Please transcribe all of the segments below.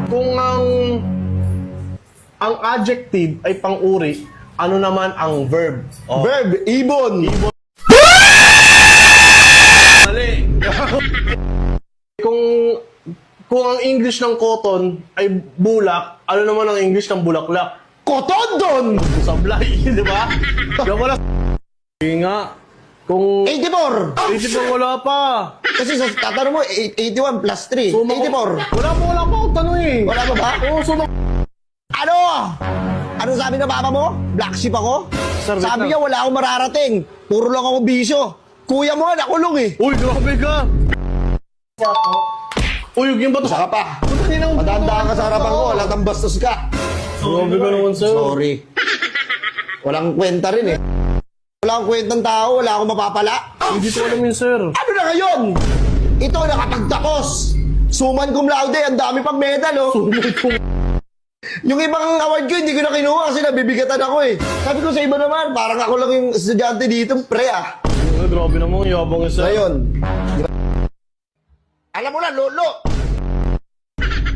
Kung ang adjective ay pang-uri, ano naman ang verb? Oh. Verb, ibon. Mali. kung ang English ng cotton ay bulak, ano naman ang English ng bulaklak? Kotondon. Sablay, di ba? Kaya wala. Hindi nga. Kung 84. isip mo wala pa. Kasi sa tatanong mo, 81 plus 3. 84. Wala pa akong tanong eh. Wala pa ba? Oo, Ano? Ano sabi ng papa mo? Black sheep ako? Sir, wait Sabi lang. niya wala akong mararating. Puro lang ako bisyo. Kuya mo, nakulong eh. Uy, grabe ka. Uy, yung ba ito? Saka pa. Madanda Madandaan ka sa harapan ko, wala kang bastos ka. Grabe ka naman, sir. Sorry. Walang kwenta rin eh. Wala akong kwentang tao, wala akong mapapala. Hindi ko alam yun, sir. Ano na ngayon? Ito, nakapagtapos. Suman cum laude, ang dami pang medal oh. Yung ibang award ko, hindi ko na kinuha kasi nabibigatan ako eh. Sabi ko sa iba naman, parang ako lang yung estudyante dito, pre ah. Grabe naman, yabang yun, sir. Ngayon. Alam mo na, lolo.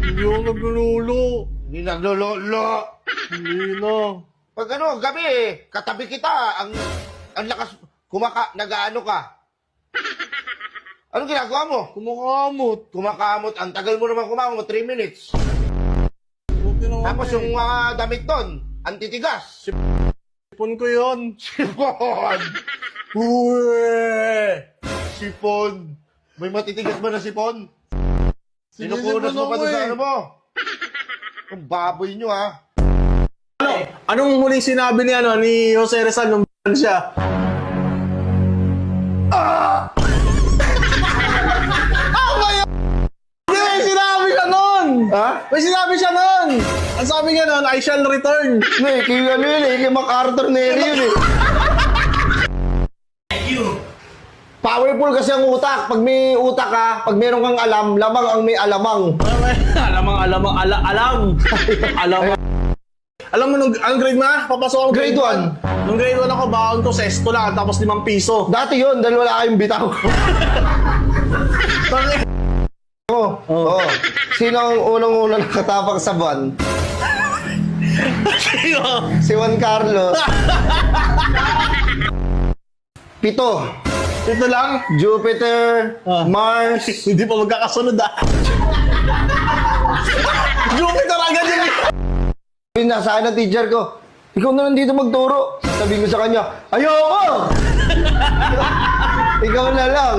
Hindi ako naglululo. Hindi naglololo. Hindi na. Pag ano, gabi eh, katabi kita, ang lakas, nag-ano ka. Anong ginagawa mo? Kumakamot. Kumakamot, ang tagal mo naman kumakamot, 3 minutes. Buti naman Tapos eh. yung mga damit doon, antitigas. Sipon ko yun. Sipon! Uwe! Sipon! May matitigas ba na sipon? Sinisipon Sinupunas mo pa ako doon sa eh. ano mo? Ang baboy nyo ha. Anong huling sinabi ni Jose Rizal nung siya? May sinabi siya nun! Ha? May sinabi siya nun! Ang sabi niya nun, I shall return. Kay ano yun eh, kay MacArthur Neri yun eh. Powerful kasi ang utak. Pag may utak ka, pag meron kang alam, lamang ang may alamang. Alam. Alam mo, anong grade na? Papasok ako Grade 1. Nung grade 1 ako, baon ko, sesto lang, tapos 5 piso. Dati yun, dahil wala kayong bitaw. Oo. Sino ang unang-unang nakatapak sa buwan? Si Juan Carlos. 7. Ito lang. Jupiter, Mars. Hindi pa magkakasunod Jupiter agad yun. Nasa akin ng teacher ko, ikaw na lang dito magturo. Sabi ko sa kanya, ayoko! Ikaw na lang.